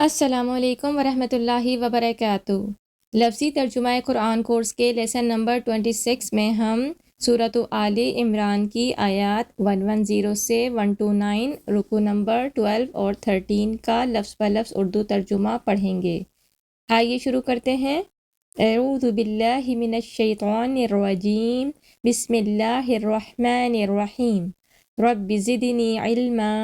السلام علیکم ورحمۃ اللہ وبرکاتہ۔ لفظی ترجمہ قرآن کورس کے لیسن نمبر 26 میں ہم سورۃ آل عمران کی آیات 110 سے 129 رکوع نمبر 12 اور 13 کا لفظ بلفظ اردو ترجمہ پڑھیں گے۔ آئیے شروع کرتے ہیں۔ اعوذ باللہ من الشیطان الرجیم، بسم اللہ الرحمن الرحیم۔ رب زدنی علما،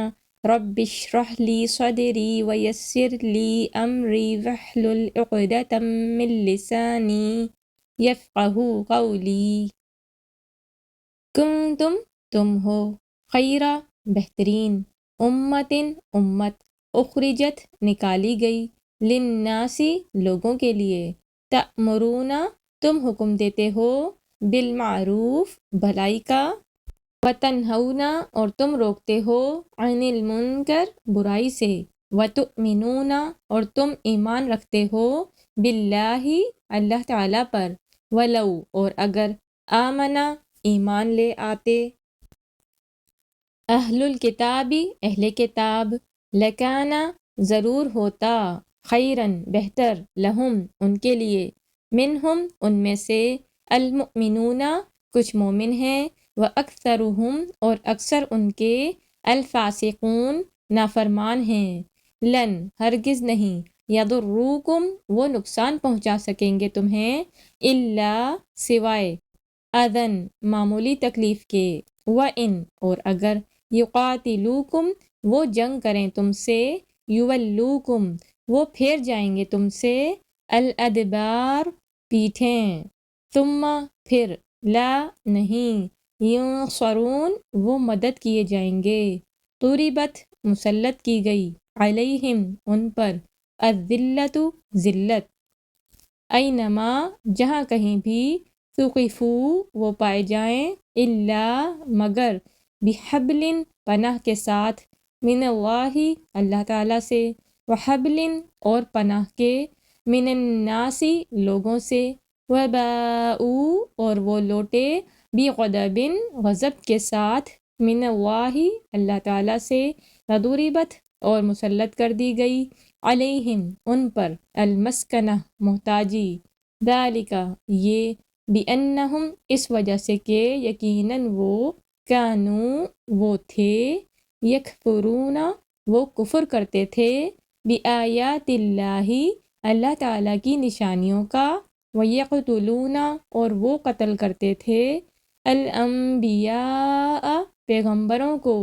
رب اشرح لی صدری ویسر لی امری واحلل عقدۃ من لسانی یفقہوا قولی۔ تم ہو خیرہ بہترین، امت اخرجت نکالی گئی، للناسی لوگوں کے لیے، تأمرون تم حکم دیتے ہو، بالمعروف بھلائی کا، وتنہون اور تم روکتے ہو، عن المنکر برائی سے، وتؤمنون اور تم ایمان رکھتے ہو، باللہ اللہ تعالیٰ پر، ولو اور اگر، آمنا ایمان لے آتے، اہل الکتاب اہل کتاب، لکانا ضرور ہوتا، خیرن بہتر، لہم ان کے لیے، منہم ان میں سے، المؤمنون کچھ مومن ہیں، واکثرہم اور اکثر ان کے، الفاسقون نافرمان ہیں، لن ہرگز نہیں، یضروکم وہ نقصان پہنچا سکیں گے تمہیں، الا سوائے، اذن معمولی تکلیف کے، وان اور اگر، یقاتلوکم وہ جنگ کریں تم سے، یولوکم وہ پھیر جائیں گے تم سے، الادبار پیٹھیں، ثم پھر، لا نہیں، ینصرون وہ مدد کیے جائیں گے، ضربت مسلط کی گئی، علیہم ان پر، الذلۃ ذلت، اینما جہاں کہیں بھی، ثقفوا وہ پائے جائیں، الا مگر، بحبل پناہ کے ساتھ، من اللہ اللہ تعالیٰ سے، وحبل اور پناہ کے، من الناس لوگوں سے، وباؤ اور وہ لوٹے، بغضب غضب کے ساتھ، من اللہ اللہ تعالیٰ سے، وضربت اور مسلط کر دی گئی، علیہم ان پر، المسکنہ محتاجی، ذالک یہ، بأنہم اس وجہ سے کہ یقیناً وہ، کانوا وہ تھے، یکفرون وہ کفر کرتے تھے، بآیات اللہ اللہ تعالیٰ کی نشانیوں کا، ویقتلون اور وہ قتل کرتے تھے، الانبیاء پیغمبروں کو،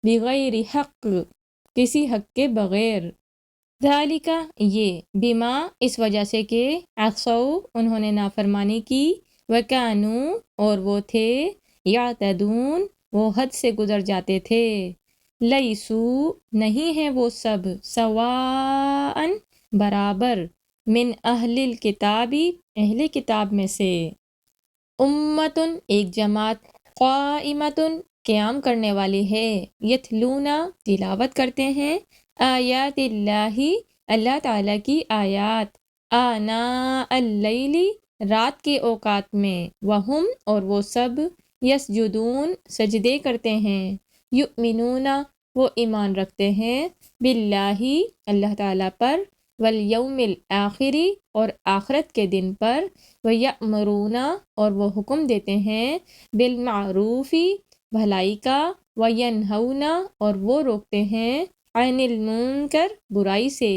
بغیر حق کسی حق کے بغیر، ذالک یہ، بما اس وجہ سے کہ، عصوا انہوں نے نافرمانی کی، وکانوا اور وہ تھے، یعتدون وہ حد سے گزر جاتے تھے، لیسو نہیں ہیں وہ سب، سواء برابر، من اہل الکتاب اہل کتاب میں سے، امتن ایک جماعت، قائمتن قیام کرنے والی ہے، یتلون تلاوت کرتے ہیں، آیات اللہ اللہ تعالیٰ کی آیات، آناء اللیل رات کے اوقات میں، وہم اور وہ سب، یسجدون سجدے کرتے ہیں، یؤمنون وہ ایمان رکھتے ہیں، باللہ اللہ تعالیٰ پر، والیوم الآخر اور آخرت کے دن پر، ویأمرون اور وہ حکم دیتے ہیں، بالمعروف بھلائی کا، وینہون اور وہ روکتے ہیں، عن المنکر برائی سے،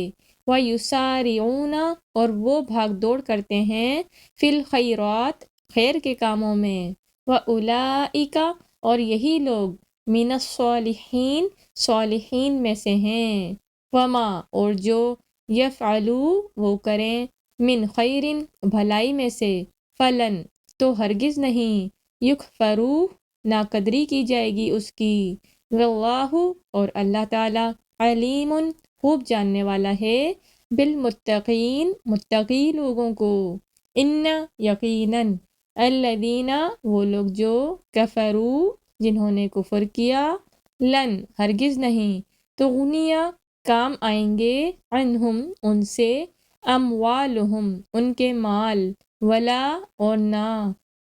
ویسارعون اور وہ بھاگ دوڑ کرتے ہیں، فی الخیرات خیر کے کاموں میں، واولئک اور یہی لوگ، من الصالحین صالحین میں سے ہیں، وما اور جو، یفعلوا وہ کریں، من خیر بھلائی میں سے، فلن تو ہرگز نہیں، یکفروا ناقدری کی جائے گی اس کی، واللہ اور اللہ تعالیٰ، علیم خوب جاننے والا ہے، بالمتقین متقی لوگوں کو، ان یقیناً، الذین وہ لوگ جو، کفروا جنہوں نے کفر کیا، لن ہرگز نہیں، تغنیہ کام آئیں گے، عنہم ان سے، اموالہم ان کے مال، ولا اور نہ،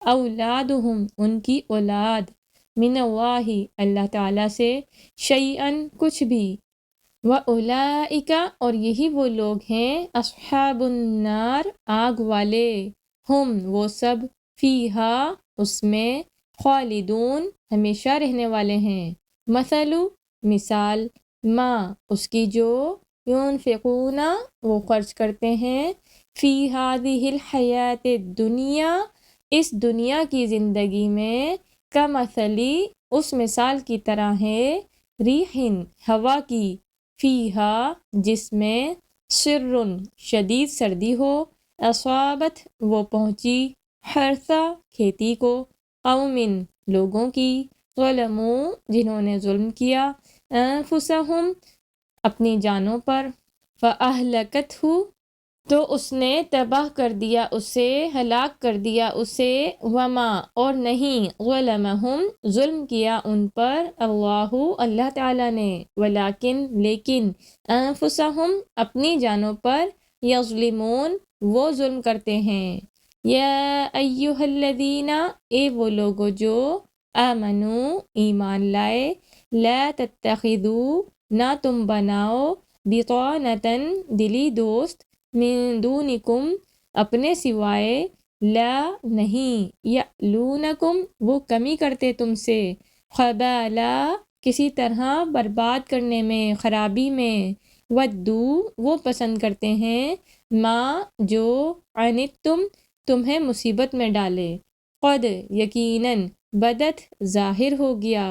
اولادہم ان کی اولاد، من اللہ اللہ تعالیٰ سے، شیئن کچھ بھی، وَأُولَئِکَ اور یہی وہ لوگ ہیں اصحاب النار آگ والے، ہم وہ سب فیہا اس میں خالدون ہمیشہ رہنے والے ہیں، مثلُ مثال ما اس کی جو ينفقون وہ خرچ کرتے ہیں فی هذه الحیات الدنیا اس دنیا کی زندگی میں کمثلی اس مثال کی طرح ہے ریحٍ ہوا کی فیہا جس میں سر شدید سردی ہو اصابت وہ پہنچی حرثا کھیتی کو قوم لوگوں کی ظلموا جنہوں نے ظلم کیا انفسہم اپنی جانوں پر فاہلکتہ تو اس نے تباہ کر دیا اسے ہلاک کر دیا اسے وما اور نہیں ظلمہم ظلم کیا ان پر اللہ تعالیٰ نے ولیکن لیکن انفسہم اپنی جانوں پر یظلمون وہ ظلم کرتے ہیں یا ایہا الذین اے وہ لوگو جو آمنو ایمان لائے لا تتخذو نہ تم بناؤ بطانتاً دلی دوست من دونکم اپنے سوائے لا نہیں یعلونکم وہ کمی کرتے تم سے خبالا کسی طرح برباد کرنے میں خرابی میں ودو وہ پسند کرتے ہیں ما جو عنتم تمہیں مصیبت میں ڈالے قد یقیناً بدت ظاہر ہو گیا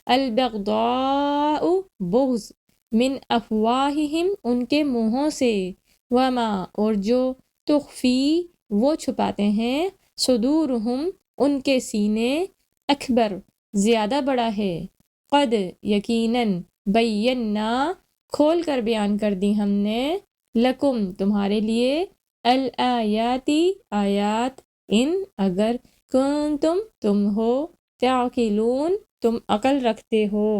البغضاء بغض من افواہہم ان کے منہوں سے وما اور جو تخفی وہ چھپاتے ہیں صدورہم ان کے سینے اکبر زیادہ بڑا ہے قد یقیناً بینا کھول کر بیان کر دی ہم نے لکم تمہارے لیے الآیاتی آیات ان اگر کنتم تم ہو تعقلون تم عقل رکھتے ہو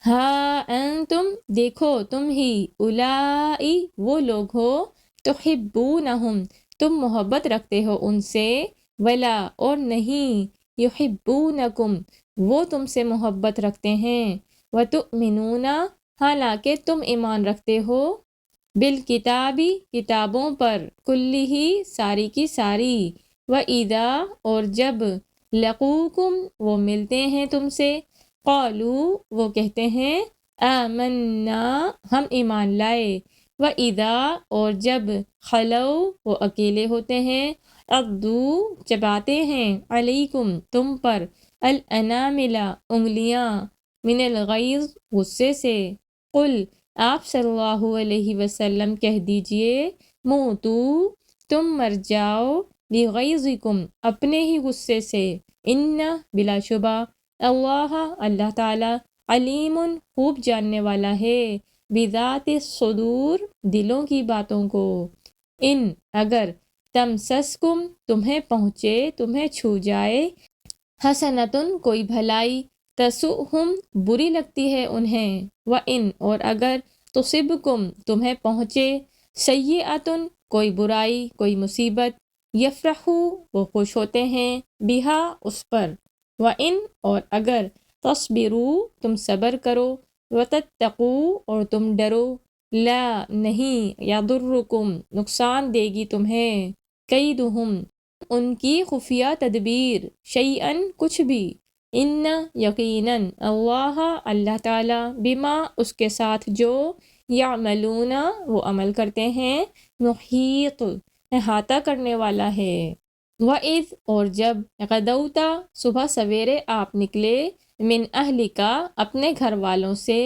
ہاں انتم دیکھو تم ہی اولائی وہ لوگ ہو تحبونہم تم محبت رکھتے ہو ان سے ولا اور نہیں یحبونکم وہ تم سے محبت رکھتے ہیں وتؤمنون حالانکہ تم ایمان رکھتے ہو بالکتابی کتابوں پر کلی ہی ساری کی ساری وَإِذَا اور جب لقوکم وہ ملتے ہیں تم سے قالو وہ کہتے ہیں آمنا ہم ایمان لائے وَإِذَا اور جب خلو وہ اکیلے ہوتے ہیں عضو چباتے ہیں علیکم تم پر الانامل انگلیاں من الغیظ غصے سے قل آپ صلی اللہ علیہ وسلم کہہ دیجئے موتو تم مر جاؤ بغیظکم اپنے ہی غصے سے ان بلا شبہ اللہ تعالی علیم خوب جاننے والا ہے بذات الصدور دلوں کی باتوں کو ان اگر تمسسکم تمہیں پہنچے تمہیں چھو جائے حسنتن کوئی بھلائی تسؤہم بری لگتی ہے انہیں وَإِن اور اگر تصبکم تمہیں پہنچے سیئاتن کوئی برائی کوئی مصیبت یفرحو وہ خوش ہوتے ہیں بہا اس پر وَإِن اور اگر تصبرو تم صبر کرو وتتقو اور تم ڈرو لا نہیں یضرکم نقصان دے گی تمہیں کیدہم ان کی خفیہ تدبیر شیئن کچھ بھی ان یقیناً اللہ تعالی بما اس کے ساتھ جو یعملون وہ عمل کرتے ہیں محیط احاطہ کرنے والا ہے وَإِذْ اور جب غدوتا صبح سویرے آپ نکلے من اہلکا اپنے گھر والوں سے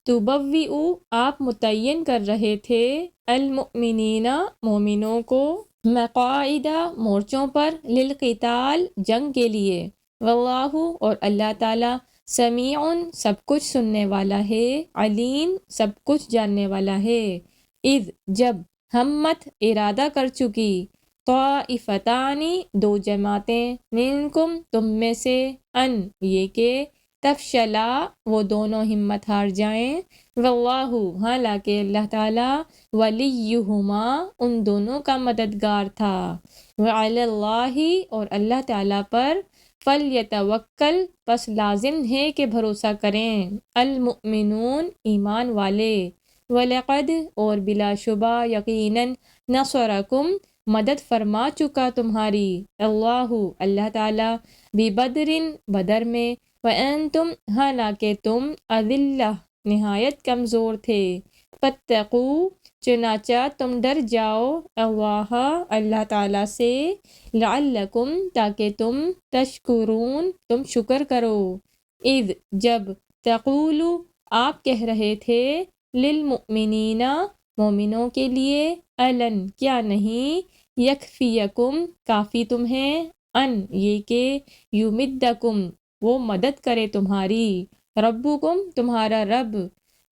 تبوئو آپ متعین کر رہے تھے المؤمنین مومنوں کو مقاعد مورچوں پر للقتال جنگ کے لیے واللہ اور اللہ تعالی سمیع سب کچھ سننے والا ہے علیم سب کچھ جاننے والا ہے اذ جب ہمت ارادہ کر چکی طائفتانی دو جماعتیں منکم تم میں سے ان یہ کہ تفشلا وہ دونوں ہمت ہار جائیں واللہ حالانکہ اللہ تعالی ولیہما ان دونوں کا مددگار تھا وعلی اللہ اور اللہ تعالی پر فلیتوکل پس لازم ہے کہ بھروسہ کریں المؤمنون ایمان والے وَلَقَدْ اور بلا شبہ یقیناً نصرکم مدد فرما چکا تمہاری اللہ تعالیٰ بِبَدْرٍ بدر میں وَأَنْتُمْ حالانکہ تم أَذِلَّةٌ نہایت کمزور تھے فَاتَّقُوا چنانچہ تم ڈر جاؤ اللہ تعالیٰ سے لعلکم تاکہ تم تشکرون تم شکر کرو اذ جب تقولو آپ کہہ رہے تھے للمؤمنین مومنوں کے لیے الن کیا نہیں یکفیکم کافی تمہیں ان یہ کہ یمدکم وہ مدد کرے تمہاری ربکم تمہارا رب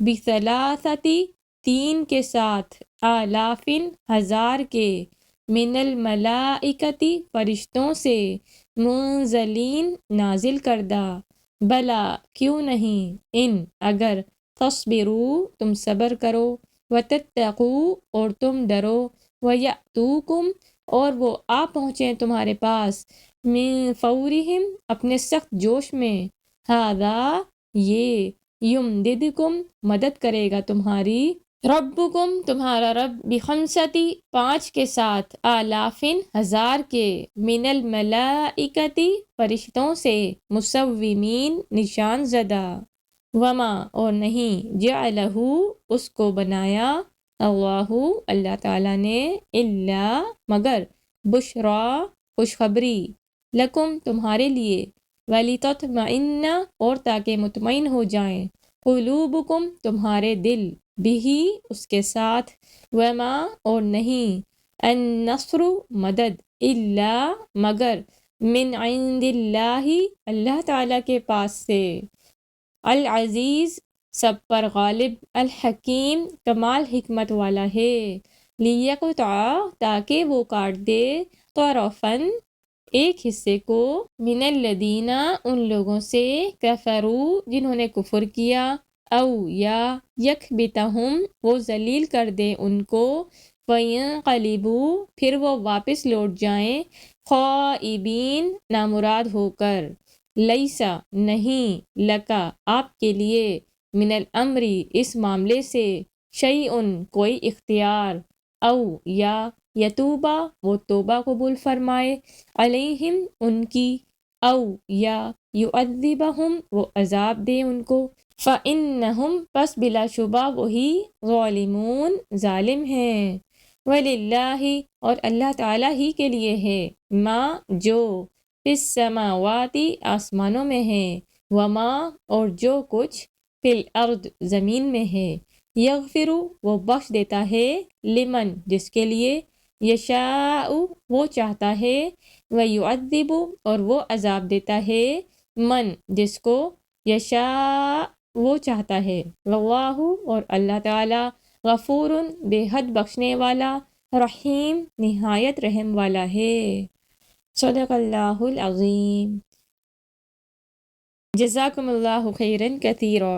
بثلاثتی 3 کے ساتھ آلافن 1000 کے من الملائکتی فرشتوں سے منزلین نازل کردہ بلا کیوں نہیں ان اگر تصبروا تم صبر کرو وتتقوا اور تم ڈرو ویأتوکم اور وہ آ پہنچیں تمہارے پاس من فورہم اپنے سخت جوش میں ہذا یہ یمددکم مدد کرے گا تمہاری ربکم تمہارا رب بخمستی 5 کے ساتھ آلافن 1000 کے من الملائکتی فرشتوں سے مسومین نشان زدہ وما اور نہیں جعلہ اس کو بنایا اللہ تعالیٰ نے الا مگر بشرا خوشخبری لکم تمہارے لیے ولتطمئن اور تاکہ مطمئن ہو جائیں قلوبکم تمہارے دل بھی اس کے ساتھ وما اور نہیں النصر مدد الا مگر من عند اللہ تعالیٰ کے پاس سے العزیز سب پر غالب الحکیم کمال حکمت والا ہے لیقطع تاکہ وہ کاٹ دے طرفاً ایک حصے کو من الذین ان لوگوں سے کفروا جنہوں نے کفر کیا او یا یکبتہم وہ ذلیل کر دے ان کو فینقلبوا پھر وہ واپس لوٹ جائیں خائبین نامراد ہو کر لیسا نہیں لکا آپ کے لیے من الامری اس معاملے سے شیئن کوئی اختیار او یا یتوبہ وہ توبہ قبول فرمائے علیہم ان کی او یا یعذبہم وہ عذاب دے ان کو فإنہم پس بلا شبہ وہی ظالمون ظالم ہیں وللہ اور اللہ تعالیٰ ہی کے لیے ہے ما جو فی السماواتی آسمانوں میں ہے وما اور جو کچھ فی الارض زمین میں ہے یغفر وہ بخش دیتا ہے لمن جس کے لیے یشاء وہ چاہتا ہے ویعذب اور وہ عذاب دیتا ہے من جس کو یشاء وہ چاہتا ہے واللہ اور اللہ تعالی غفور بے حد بخشنے والا رحیم نہایت رحم والا ہے صدق اللہ العظیم جزاکم اللہ خیرا کثیرا